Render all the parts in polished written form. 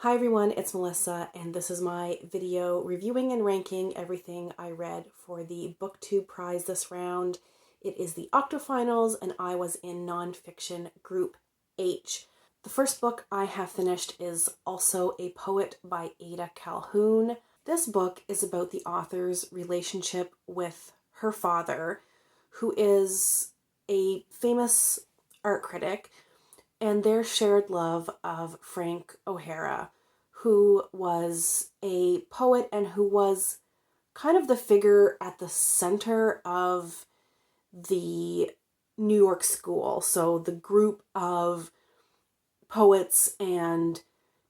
Hi everyone, it's Melissa, and this is my video reviewing and ranking everything I read for the Booktube prize this round. It is the Octofinals, and I was in Nonfiction Group H. The first book I have finished is Also a Poet by Ada Calhoun. This book is about the author's relationship with her father, who is a famous art critic, and their shared love of Frank O'Hara, who was a poet and who was kind of the figure at the center of the New York school. So the group of poets and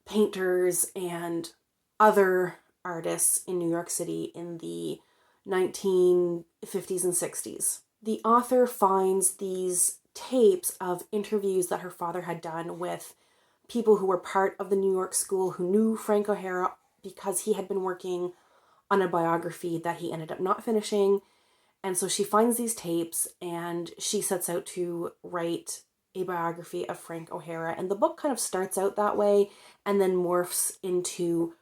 painters and other artists in New York City in the 1950s and 60s. The author finds these tapes of interviews that her father had done with people who were part of the New York school who knew Frank O'Hara because he had been working on a biography that he ended up not finishing. And so she finds these tapes and she sets out to write a biography of Frank O'Hara. And the book kind of starts out that way and then morphs into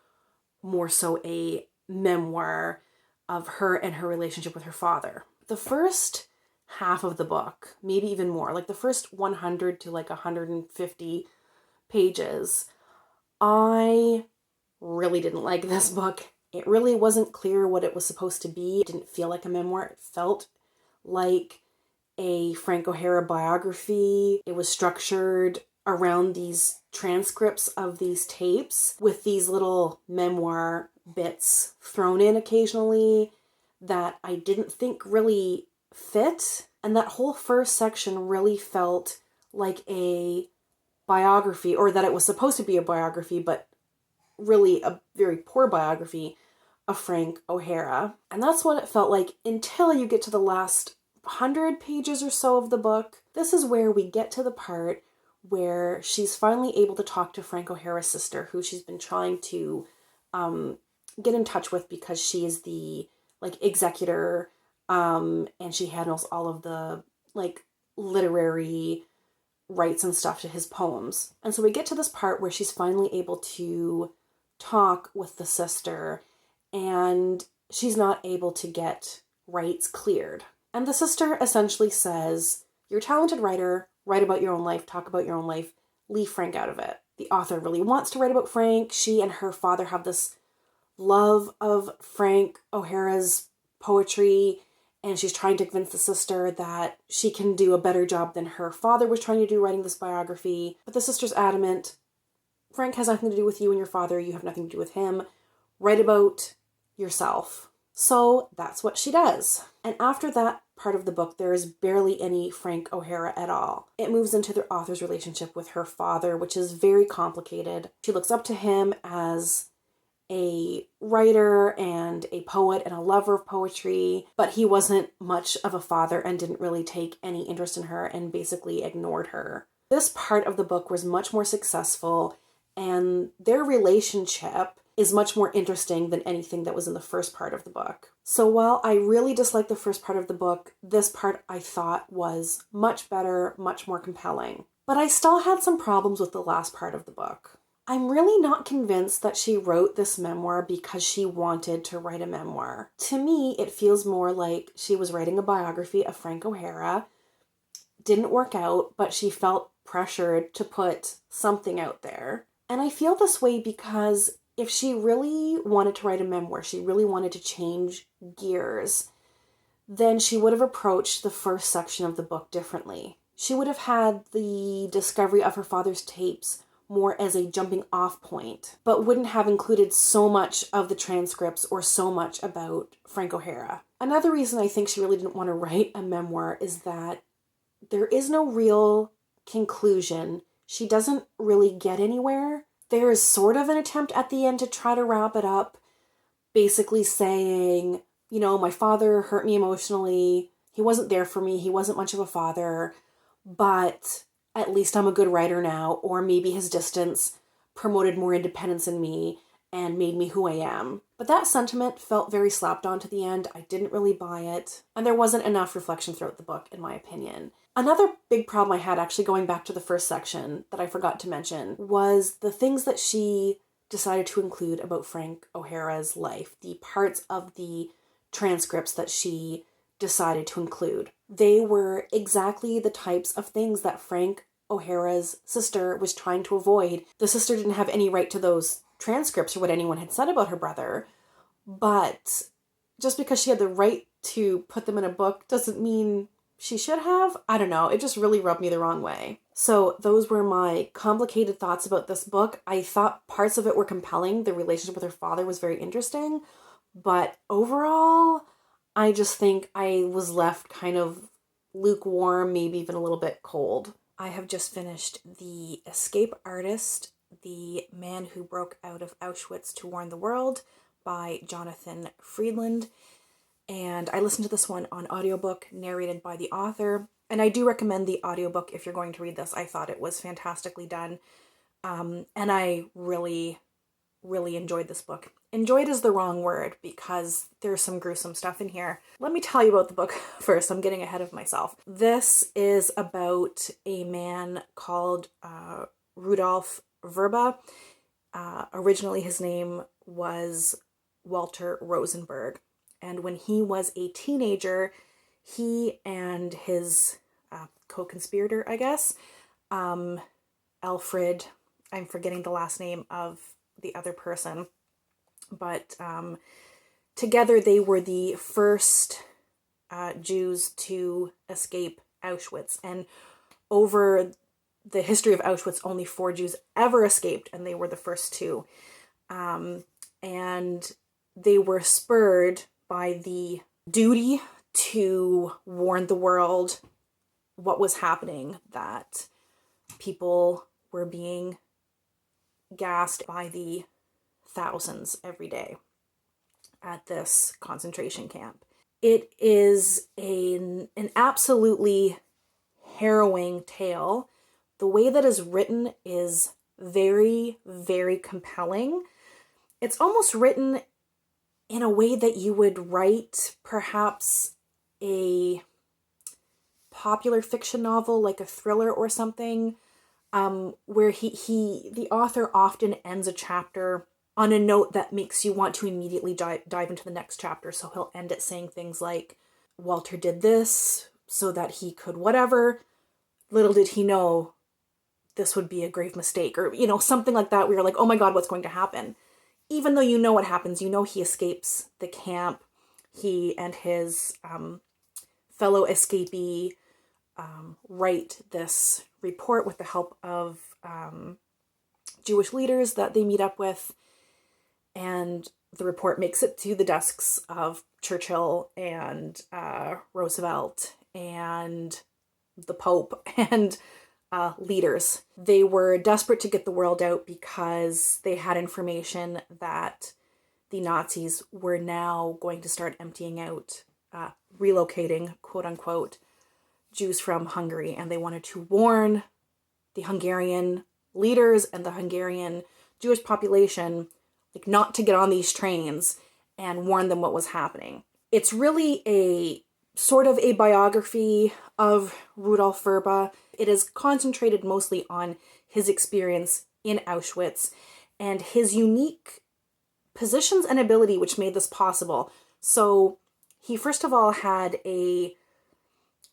more so a memoir of her and her relationship with her father. The first half of the book, maybe even more, like the first 100 to like 150 pages, I really didn't like this book. It really wasn't clear what it was supposed to be. It didn't feel like a memoir. It felt like a Frank O'Hara biography. It was structured around these transcripts of these tapes with these little memoir bits thrown in occasionally that I didn't think really fit. And that whole first section really felt like a biography, or that it was supposed to be a biography, but really a very poor biography of Frank O'Hara. And that's what it felt like until you get to the last 100 pages or so of the book. This is where we get to the part where she's finally able to talk to Frank O'Hara's sister, who she's been trying to get in touch with because she is the executor, and she handles all of the literary rights and stuff to his poems. And so we get to this part where she's finally able to talk with the sister, and she's not able to get rights cleared. And the sister essentially says, "You're a talented writer, write about your own life, talk about your own life, leave Frank out of it." The author really wants to write about Frank. She and her father have this love of Frank O'Hara's poetry, and she's trying to convince the sister that she can do a better job than her father was trying to do writing this biography. But the sister's adamant, "Frank has nothing to do with you and your father. You have nothing to do with him. Write about yourself." So that's what she does. And after that part of the book, there is barely any Frank O'Hara at all. It moves into the author's relationship with her father, which is very complicated. She looks up to him as a writer and a poet and a lover of poetry, but he wasn't much of a father and didn't really take any interest in her and basically ignored her. This part of the book was much more successful, and their relationship is much more interesting than anything that was in the first part of the book. So while I really disliked the first part of the book, this part I thought was much better, much more compelling. But I still had some problems with the last part of the book. I'm really not convinced that she wrote this memoir because she wanted to write a memoir. To me, it feels more like she was writing a biography of Frank O'Hara. Didn't work out, but she felt pressured to put something out there. And I feel this way because if she really wanted to write a memoir, she really wanted to change gears, then she would have approached the first section of the book differently. She would have had the discovery of her father's tapes more as a jumping off point, but wouldn't have included so much of the transcripts or so much about Frank O'Hara. Another reason I think she really didn't want to write a memoir is that there is no real conclusion. She doesn't really get anywhere. There is sort of an attempt at the end to try to wrap it up, basically saying, my father hurt me emotionally. He wasn't there for me. He wasn't much of a father, but at least I'm a good writer now. Or maybe his distance promoted more independence in me and made me who I am. But that sentiment felt very slapped on to the end. I didn't really buy it. And there wasn't enough reflection throughout the book, in my opinion. Another big problem I had, actually going back to the first section that I forgot to mention, was the things that she decided to include about Frank O'Hara's life, the parts of the transcripts that she decided to include. They were exactly the types of things that Frank O'Hara's sister was trying to avoid. The sister didn't have any right to those transcripts or what anyone had said about her brother, but just because she had the right to put them in a book doesn't mean she should have. I don't know. It just really rubbed me the wrong way. So those were my complicated thoughts about this book. I thought parts of it were compelling. The relationship with her father was very interesting. But overall, I just think I was left kind of lukewarm, maybe even a little bit cold. I have just finished The Escape Artist, The Man Who Broke Out of Auschwitz to Warn the World by Jonathan Freedland. And I listened to this one on audiobook, narrated by the author. And I do recommend the audiobook if you're going to read this. I thought it was fantastically done. And I really, really enjoyed this book. Enjoyed is the wrong word because there's some gruesome stuff in here. Let me tell you about the book first. I'm getting ahead of myself. This is about a man called Rudolf Verba. Originally his name was Walter Rosenberg. And when he was a teenager, he and his co-conspirator, I guess, Alfred, I'm forgetting the last name of the other person, but together they were the first Jews to escape Auschwitz. And over the history of Auschwitz, only 4 Jews ever escaped, and they were the first 2. And they were spurred by the duty to warn the world what was happening, that people were being gassed by the thousands every day at this concentration camp. It is an absolutely harrowing tale. The way that is written is very, very compelling. It's almost written in a way that you would write perhaps a popular fiction novel, like a thriller or something, where the author often ends a chapter on a note that makes you want to immediately dive into the next chapter. So he'll end it saying things like, Walter did this so that he could whatever. Little did he know this would be a grave mistake, or, something like that, where you're like, oh my God, what's going to happen? Even though you know what happens, he escapes the camp. He and his fellow escapee write this report with the help of Jewish leaders that they meet up with. And the report makes it to the desks of Churchill and Roosevelt and the Pope and leaders. They were desperate to get the word out because they had information that the Nazis were now going to start emptying out, relocating, quote unquote, Jews from Hungary. And they wanted to warn the Hungarian leaders and the Hungarian Jewish population, not to get on these trains, and warn them what was happening. It's really a sort of a biography of Rudolf Verba. It is concentrated mostly on his experience in Auschwitz and his unique positions and ability which made this possible. So he first of all had a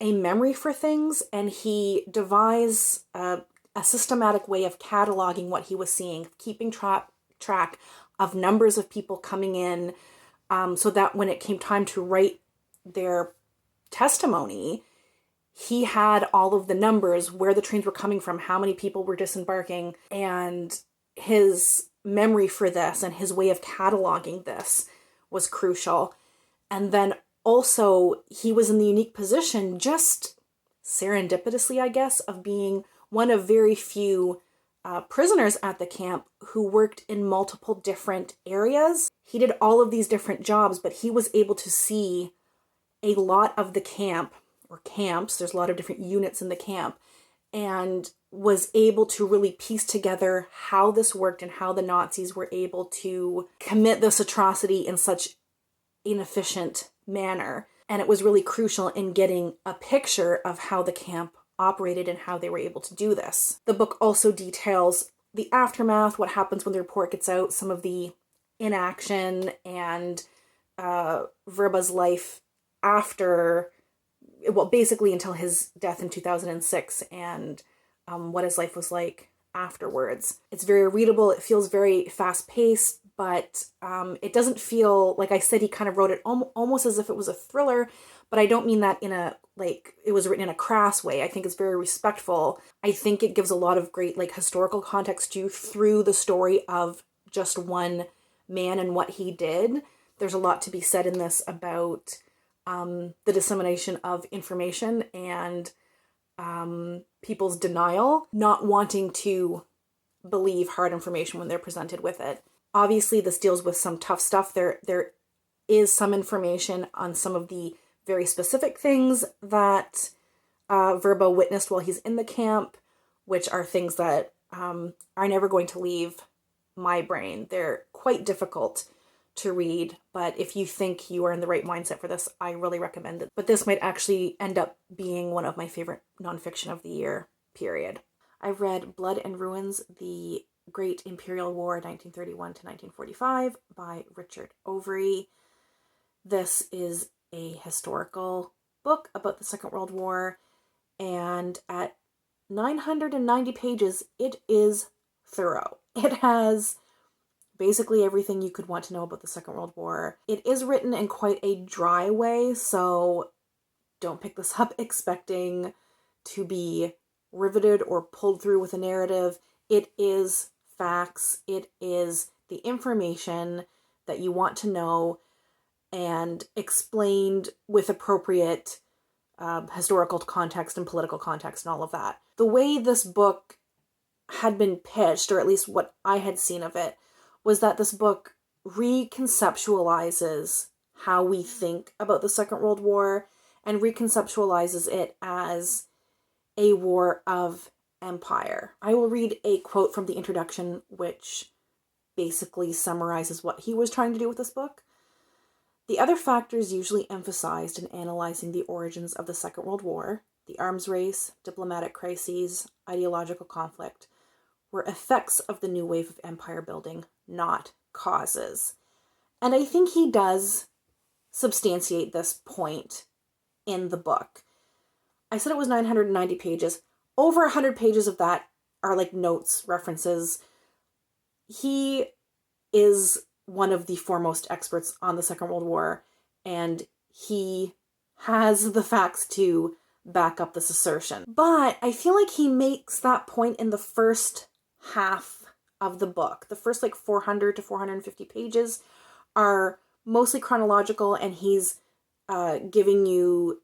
memory for things, and he devised a systematic way of cataloging what he was seeing, keeping track of numbers of people coming in, so that when it came time to write their testimony, he had all of the numbers, where the trains were coming from, how many people were disembarking, and his memory for this and his way of cataloging this was crucial. And then also, he was in the unique position, just serendipitously, I guess, of being one of very few prisoners at the camp who worked in multiple different areas. He did all of these different jobs, but he was able to see a lot of the camp, or camps, there's a lot of different units in the camp, and was able to really piece together how this worked and how the Nazis were able to commit this atrocity in such an efficient manner. And it was really crucial in getting a picture of how the camp operated and how they were able to do this. The book also details the aftermath, what happens when the report gets out, some of the inaction, and Verba's life after, well, basically until his death in 2006, and what his life was like afterwards. It's very readable. It feels very fast-paced, but it doesn't feel, like I said, he kind of wrote it almost as if it was a thriller, but I don't mean that in a, like, it was written in a crass way. I think it's very respectful. I think it gives a lot of great, like, historical context to you through the story of just one man and what he did. There's a lot to be said in this about the dissemination of information and people's denial, not wanting to believe hard information when they're presented with it. Obviously, this deals with some tough stuff. There is some information on some of the very specific things that Verba witnessed while he's in the camp, which are things that are never going to leave my brain. They're quite difficult to read, but if you think you are in the right mindset for this, I really recommend it. But this might actually end up being one of my favorite nonfiction of the year, period. I've read Blood and Ruins, The Great Imperial War, 1931 to 1945, by Richard Overy. This is a historical book about the Second World War, and at 990 pages, it is thorough. It has basically everything you could want to know about the Second World War. It is written in quite a dry way, so don't pick this up expecting to be riveted or pulled through with a narrative. It is facts. It is the information that you want to know and explained with appropriate historical context and political context and all of that. The way this book had been pitched, or at least what I had seen of it, was that this book reconceptualizes how we think about the Second World War and reconceptualizes it as a war of empire. I will read a quote from the introduction which basically summarizes what he was trying to do with this book. The other factors usually emphasized in analyzing the origins of the Second World War, the arms race, diplomatic crises, ideological conflict, were effects of the new wave of empire building, not causes. And I think he does substantiate this point in the book. I said it was 990 pages. Over 100 pages of that are like notes, references. He is one of the foremost experts on the Second World War, and he has the facts to back up this assertion. But I feel like he makes that point in the first half of the book. The first like 400 to 450 pages are mostly chronological, and he's giving you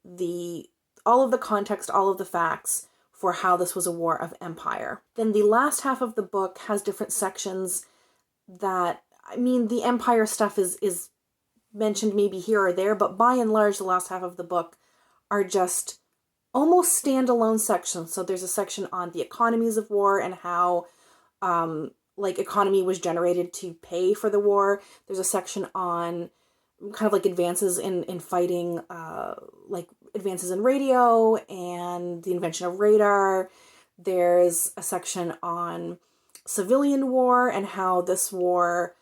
all of the context, all of the facts for how this was a war of empire. Then the last half of the book has different sections that, I mean, the empire stuff is mentioned maybe here or there, but by and large, the last half of the book are just almost standalone sections. So there's a section on the economies of war and how economy was generated to pay for the war. There's a section on kind of like advances in fighting, like advances in radio and the invention of radar. There's a section on civilian war and how this war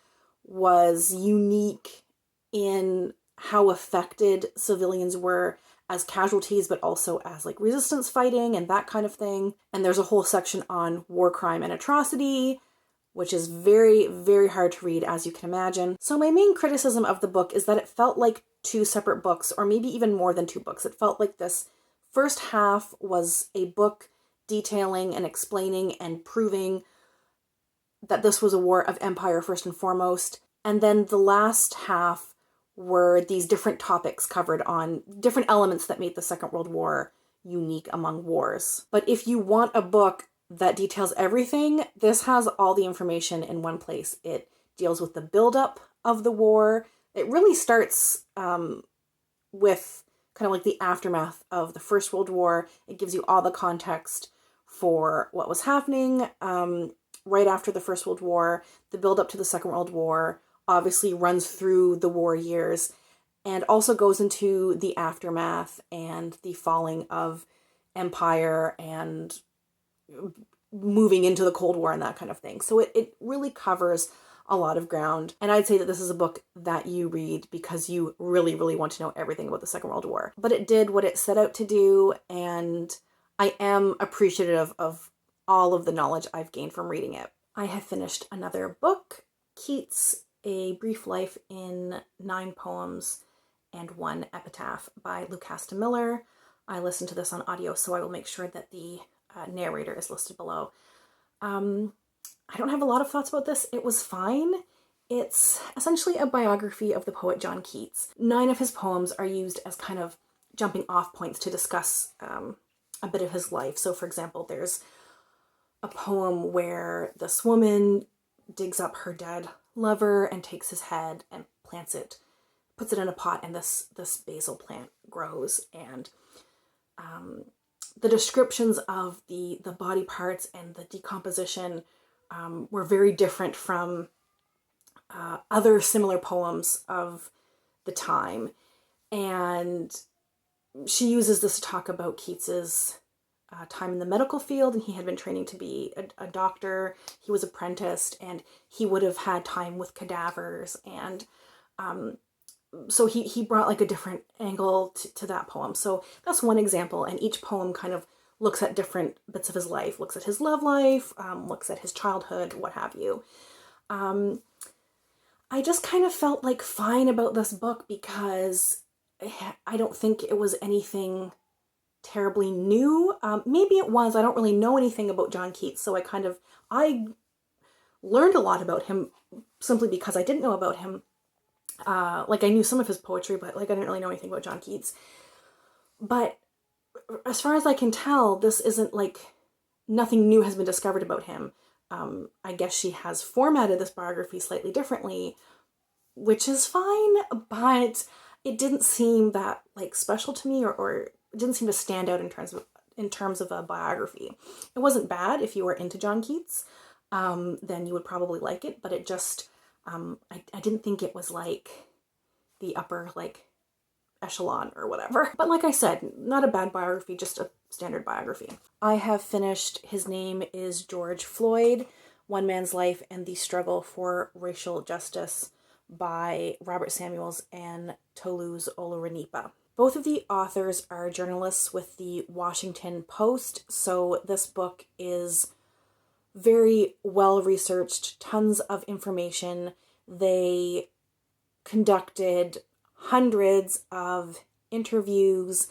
was unique in how affected civilians were as casualties, but also as like resistance fighting and that kind of thing. And there's a whole section on war crime and atrocity, which is very, very hard to read, as you can imagine. So my main criticism of the book is that it felt like two separate books, or maybe even more than two books. It felt like this first half was a book detailing and explaining and proving that this was a war of empire first and foremost. And then the last half were these different topics covered on different elements that made the Second World War unique among wars. But if you want a book that details everything, this has all the information in one place. It deals with the buildup of the war. It really starts with kind of like the aftermath of the First World War. It gives you all the context for what was happening right after the First World War. The buildup to the Second World War obviously runs through the war years and also goes into the aftermath and the falling of empire and moving into the Cold War and that kind of thing. So it really covers a lot of ground. And I'd say that this is a book that you read because you really, really want to know everything about the Second World War. But it did what it set out to do, and I am appreciative of all of the knowledge I've gained from reading it. I have finished another book, Keats, A Brief Life in 9 Poems and 1 Epitaph by Lucasta Miller. I listened to this on audio, so I will make sure that the narrator is listed below. I don't have a lot of thoughts about this. It was fine. It's essentially a biography of the poet John Keats. 9 of his poems are used as kind of jumping off points to discuss a bit of his life. So for example, there's a poem where this woman digs up her dead lover and takes his head and plants it, puts it in a pot, and this basil plant grows. And the descriptions of the body parts and the decomposition were very different from other similar poems of the time. And she uses this to talk about Keats's time in the medical field, and he had been training to be a doctor. He was apprenticed, and he would have had time with cadavers. And so he brought like a different angle to that poem. So that's one example, and each poem kind of looks at different bits of his life, looks at his love life, looks at his childhood, what have you. I just kind of felt like fine about this book because I don't think it was anything terribly new. Maybe it was. I don't really know anything about John Keats, so I learned a lot about him simply because I didn't know about him. Like I knew some of his poetry, but like I didn't really know anything about John Keats. But as far as I can tell, this isn't like nothing new has been discovered about him. I guess she has formatted this biography slightly differently, which is fine, but it didn't seem that like special to me, or it didn't seem to stand out in terms of a biography. It wasn't bad. If you were into John Keats, then you would probably like it, but it just, I didn't think it was like the upper like echelon or whatever. But like I said, not a bad biography, just a standard biography. I have finished His Name is George Floyd, One Man's Life and the Struggle for Racial Justice by Robert Samuels and Toluse Olorunnipa. Both of the authors are journalists with the Washington Post, so this book is very well researched, tons of information. They conducted hundreds of interviews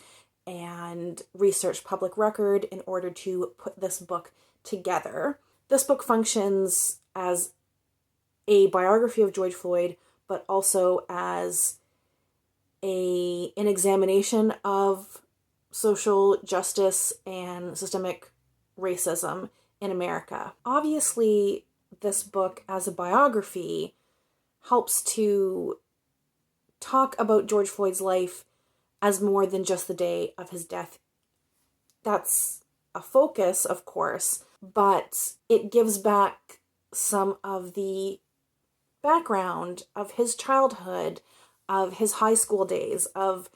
and researched public record in order to put this book together. This book functions as a biography of George Floyd, but also as an examination of social justice and systemic racism in America. Obviously, this book as a biography helps to talk about George Floyd's life as more than just the day of his death. That's a focus, of course, but it gives back some of the background of his childhood, of his high school days, of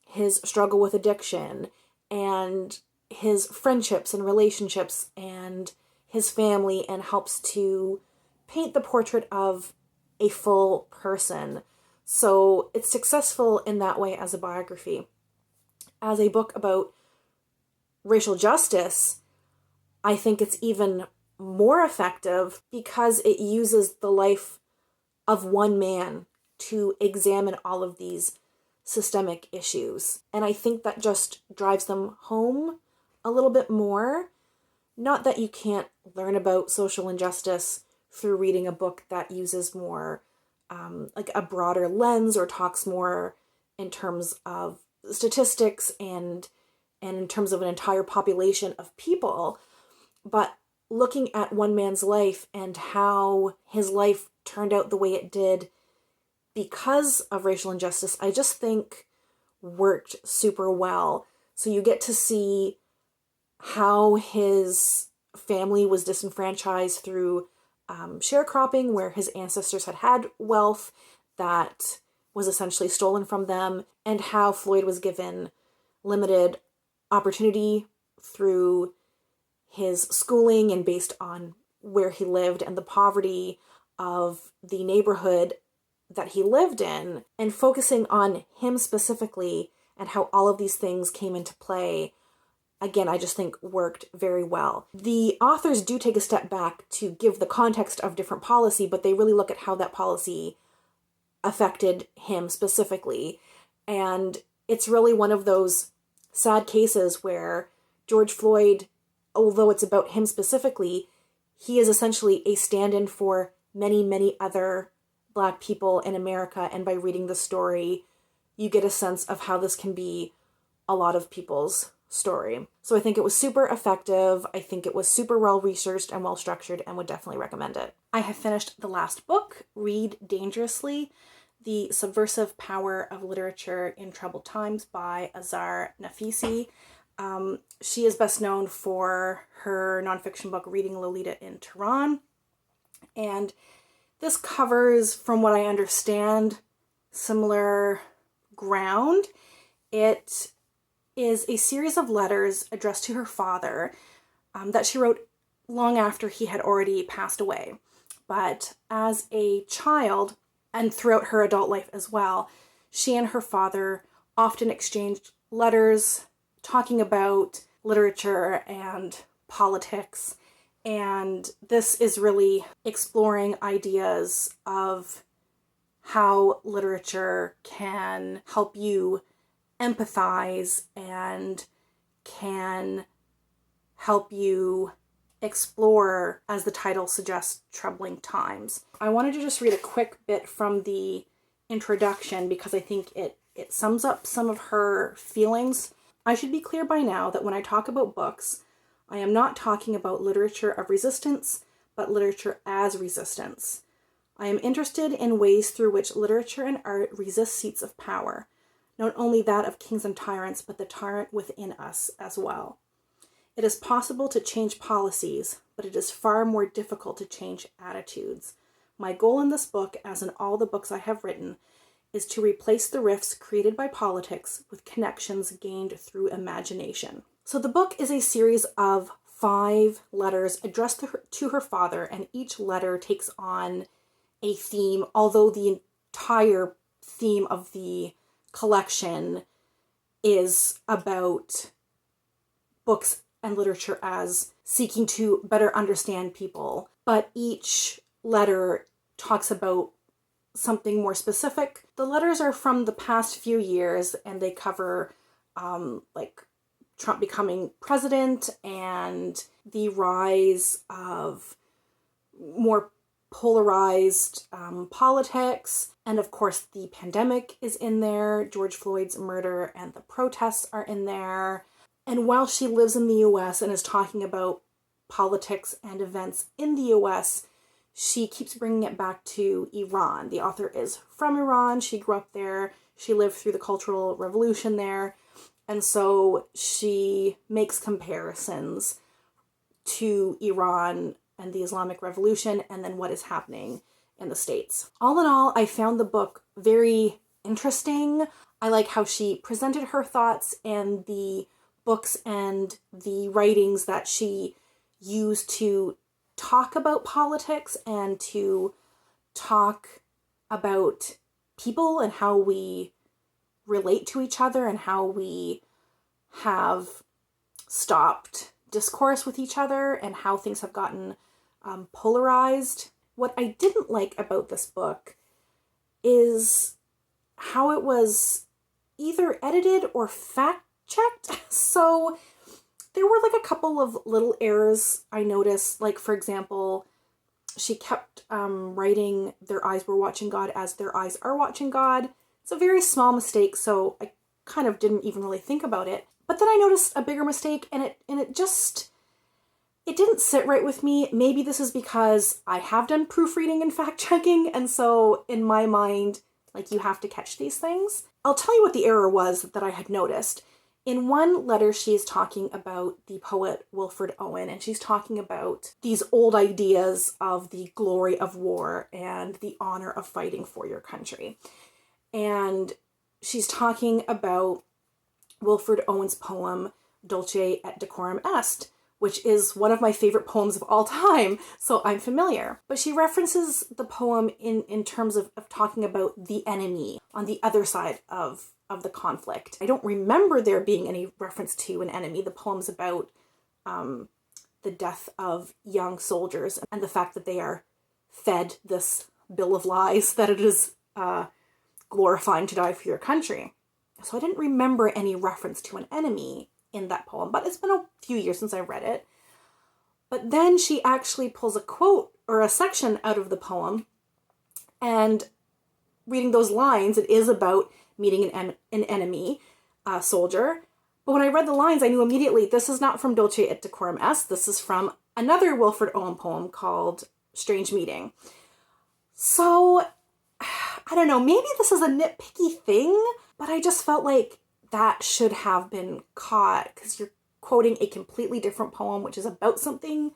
his struggle with addiction, and his friendships and relationships, and his family, and helps to paint the portrait of a full person. So it's successful in that way as a biography. As a book about racial justice, I think it's even more effective because it uses the life of one man to examine all of these systemic issues. And I think that just drives them home a little bit more. Not that you can't learn about social injustice through reading a book that uses more like a broader lens, or talks more in terms of statistics and in terms of an entire population of people. But looking at one man's life and how his life turned out the way it did because of racial injustice, I just think worked super well. So you get to see how his family was disenfranchised through sharecropping, where his ancestors had wealth that was essentially stolen from them, and how Floyd was given limited opportunity through his schooling and based on where he lived and the poverty of the neighborhood that he lived in, and focusing on him specifically and how all of these things came into play, again, I just think worked very well. The authors do take a step back to give the context of different policy, but they really look at how that policy affected him specifically. And it's really one of those sad cases where George Floyd, although it's about him specifically, he is essentially a stand-in for many, many other Black people in America. And by reading the story, you get a sense of how this can be a lot of people's story. So I think it was super effective. I think it was super well researched and well structured, and would definitely recommend it. I have finished the last book, Read Dangerously, The Subversive Power of Literature in Troubled Times by Azar Nafisi. She is best known for her nonfiction book, Reading Lolita in Tehran. And this covers, from what I understand, similar ground. It is a series of letters addressed to her father that she wrote long after he had already passed away. But as a child, and throughout her adult life as well, she and her father often exchanged letters talking about literature and politics. And this is really exploring ideas of how literature can help you empathize and can help you explore, as the title suggests, troubling times. I wanted to just read a quick bit from the introduction because I think it sums up some of her feelings. I should be clear by now that when I talk about books, I am not talking about literature of resistance, but literature as resistance. I am interested in ways through which literature and art resist seats of power, not only that of kings and tyrants, but the tyrant within us as well. It is possible to change policies, but it is far more difficult to change attitudes. My goal in this book, as in all the books I have written, is to replace the rifts created by politics with connections gained through imagination. So the book is a series of 5 letters addressed to her father, and each letter takes on a theme, although the entire theme of the collection is about books and literature as seeking to better understand people. But each letter talks about something more specific. The letters are from the past few years, and they cover like Trump becoming president and the rise of more polarized politics. And of course, the pandemic is in there. George Floyd's murder and the protests are in there. And while she lives in the US and is talking about politics and events in the US, she keeps bringing it back to Iran. The author is from Iran. She grew up there. She lived through the Cultural Revolution there. And so she makes comparisons to Iran and the Islamic Revolution and then what is happening in the States. All in all, I found the book very interesting. I like how she presented her thoughts and the books and the writings that she used to talk about politics and to talk about people and how we relate to each other and how we have stopped discourse with each other and how things have gotten polarized. What I didn't like about this book is how it was either edited or fact-checked. So there were like a couple of little errors I noticed. Like, for example, she kept writing "their eyes were watching God" as "their eyes are watching God." It's a very small mistake, so I kind of didn't even really think about it. But then I noticed a bigger mistake, and it didn't sit right with me. Maybe this is because I have done proofreading and fact-checking, and so in my mind, like, you have to catch these things. I'll tell you what the error was that I had noticed. In one letter, she is talking about the poet Wilfred Owen, and she's talking about these old ideas of the glory of war and the honor of fighting for your country. And she's talking about Wilfred Owen's poem, Dulce et Decorum Est, which is one of my favorite poems of all time, so I'm familiar. But she references the poem in terms of talking about the enemy on the other side of the conflict. I don't remember there being any reference to an enemy. The poem's about the death of young soldiers and the fact that they are fed this bill of lies that it is glorifying to die for your country. So I didn't remember any reference to an enemy in that poem, but it's been a few years since I read it. But then she actually pulls a quote or a section out of the poem, and reading those lines, it is about meeting an enemy soldier. But when I read the lines, I knew immediately this is not from Dulce et Decorum Est. This is from another Wilfred Owen poem called Strange Meeting. So, I don't know, maybe this is a nitpicky thing, but I just felt like that should have been caught, because you're quoting a completely different poem, which is about something.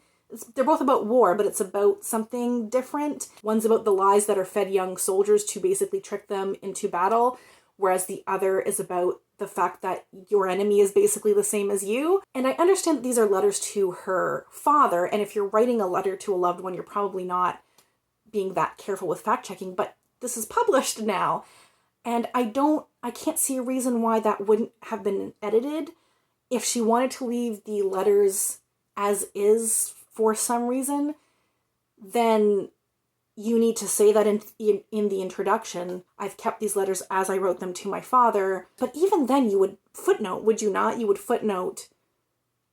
They're both about war, but it's about something different. One's about the lies that are fed young soldiers to basically trick them into battle, whereas the other is about the fact that your enemy is basically the same as you. And I understand that these are letters to her father, and if you're writing a letter to a loved one, you're probably not being that careful with fact-checking, but this is published now. And I can't see a reason why that wouldn't have been edited. If she wanted to leave the letters as is for some reason, then you need to say that in the introduction, I've kept these letters as I wrote them to my father. But even then you would footnote, would you not? You would footnote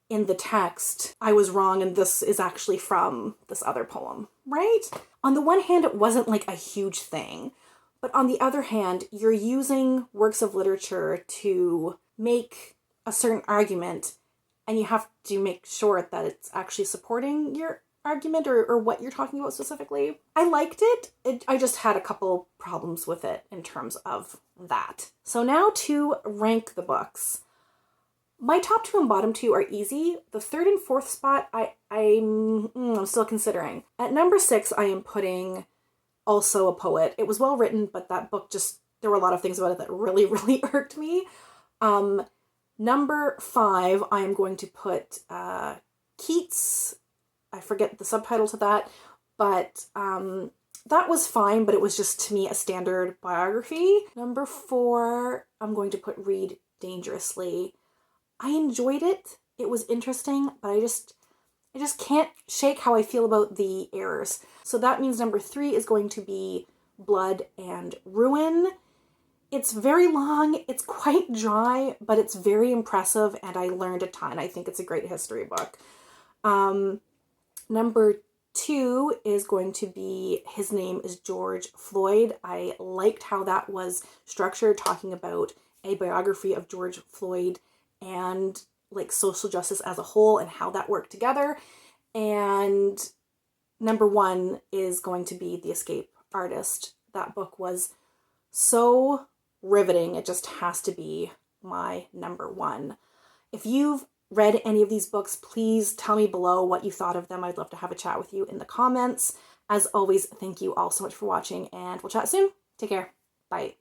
in the text, I was wrong and this is actually from this other poem, right? On the one hand, it wasn't like a huge thing. But on the other hand, you're using works of literature to make a certain argument, and you have to make sure that it's actually supporting your argument or what you're talking about specifically. I liked it. I just had a couple problems with it in terms of that. So now to rank the books. My top two and bottom two are easy. The third and fourth spot, I'm still considering. At number 6, I am putting Also a Poet. It was well written, but that book just, there were a lot of things about it that really, really irked me. Number 5, I am going to put Keats. I forget the subtitle to that, but that was fine, but it was just, to me, a standard biography. Number 4, I'm going to put Read Dangerously. I enjoyed it. It was interesting, but I just can't shake how I feel about the errors. So that means number 3 is going to be Blood and Ruin. It's very long, it's quite dry, but it's very impressive, and I learned a ton. I think it's a great history book. Number 2 is going to be His Name is George Floyd. I liked how that was structured, talking about a biography of George Floyd and like social justice as a whole and how that worked together. And number 1 is going to be The Escape Artist. That book was so riveting. It just has to be my number 1. If you've read any of these books, please tell me below what you thought of them. I'd love to have a chat with you in the comments. As always, thank you all so much for watching, and we'll chat soon. Take care. Bye.